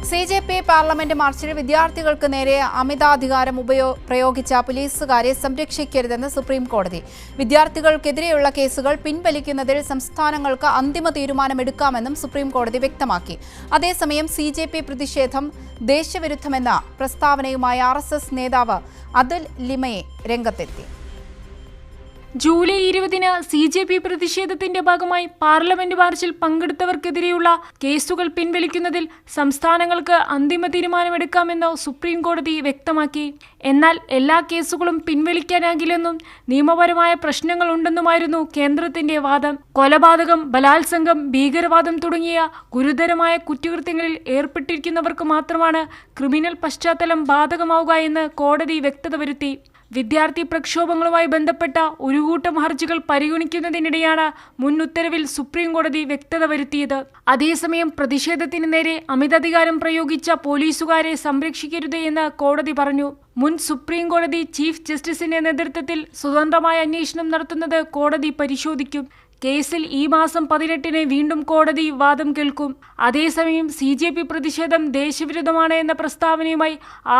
CJP parliament മാർച്ചിൽ വിദ്യാർത്ഥികൾക്ക് നേരെ അമിതാധികാരം പ്രയോഗിച്ച പോലീസുകാരെ സംരക്ഷിക്കരുതെന്ന് സുപ്രീം കോടതി. വിദ്യാർത്ഥികൾക്കെതിരെയുള്ള കേസുകൾ പിൻവലിക്കുന്നതിൽ സംസ്ഥാനങ്ങൾക്ക് അന്തിമ തീരുമാനമെടുക്കാമെന്നും സുപ്രീം കോടതി വ്യക്തമാക്കി. അതേസമയം CJP പ്രതിഷേധം ദേശവിരുദ്ധമെന്ന പ്രസ്താവനയുമായി RSS നേതാവ് അതുൽ ലിമയെ രംഗത്തെത്തി. ജൂലൈ 20-ന് CJP പ്രതിഷേധത്തിന്റെ ഭാഗമായി പാർലമെന്റ് മാർച്ചിൽ പങ്കെടുത്തവർക്കെതിരെയുള്ള കേസുകൾ പിൻവലിക്കുന്നതിൽ സംസ്ഥാനങ്ങൾക്ക് അന്തിമ തീരുമാനമെടുക്കാമെന്ന് സുപ്രീം കോടതി വ്യക്തമാക്കി. എന്നാൽ എല്ലാ കേസുകളും പിൻവലിക്കാനാകില്ലെന്നും നിയമപരമായ പ്രശ്നങ്ങളുണ്ടെന്നുമായിരുന്നു കേന്ദ്രത്തിന്റെ വാദം. കൊലപാതകം, ബലാത്സംഗം, ഭീകരവാദം തുടങ്ങിയ ഗുരുതരമായ കുറ്റകൃത്യങ്ങളിൽ ഏർപ്പെട്ടിരിക്കുന്നവർക്ക് മാത്രമാണ് ക്രിമിനൽ പശ്ചാത്തലം ബാധകമാവുക എന്ന് കോടതി വ്യക്തത വരുത്തി. വിദ്യാർത്ഥി പ്രക്ഷോഭങ്ങളുമായി ബന്ധപ്പെട്ട ഒരു കൂട്ടം ഹർജികൾ പരിഗണിക്കുന്നതിനിടെയാണ് മുൻ ഉത്തരവിൽ സുപ്രീം കോടതി വ്യക്തത വരുത്തിയത്. അതേസമയം പ്രതിഷേധത്തിന് നേരെ അമിതാധികാരം പ്രയോഗിച്ച പോലീസുകാരെ സംരക്ഷിക്കരുത് എന്ന് കോടതി പറഞ്ഞു. മുൻ സുപ്രീം കോടതി ചീഫ് ജസ്റ്റിസിന്റെ നേതൃത്വത്തിൽ സ്വതന്ത്രമായ അന്വേഷണം നടത്തുന്നത് കോടതി പരിശോധിക്കും. കേസിൽ ഈ മാസം 18-ന് വീണ്ടും കോടതി വാദം കേൾക്കും. അതേസമയം CJP പ്രതിഷേധം ദേശവിരുദ്ധമാണ് എന്ന പ്രസ്താവനയുമായി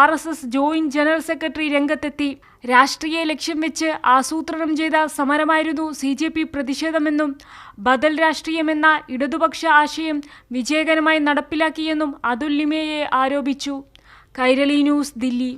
RSS ജോയിന്റ് ജനറൽ സെക്രട്ടറി രംഗത്തെത്തി. രാഷ്ട്രീയ ലക്ഷ്യം വെച്ച് ആസൂത്രണം ചെയ്ത സമരമായിരുന്നു CJP പ്രതിഷേധമെന്നും ബദൽ രാഷ്ട്രീയമെന്ന ഇടതുപക്ഷ ആശയം വിജയകരമായി നടപ്പിലാക്കിയെന്നും അതുൽ ലിമയെ ആരോപിച്ചു. കൈരളി ന്യൂസ്, ദില്ലി.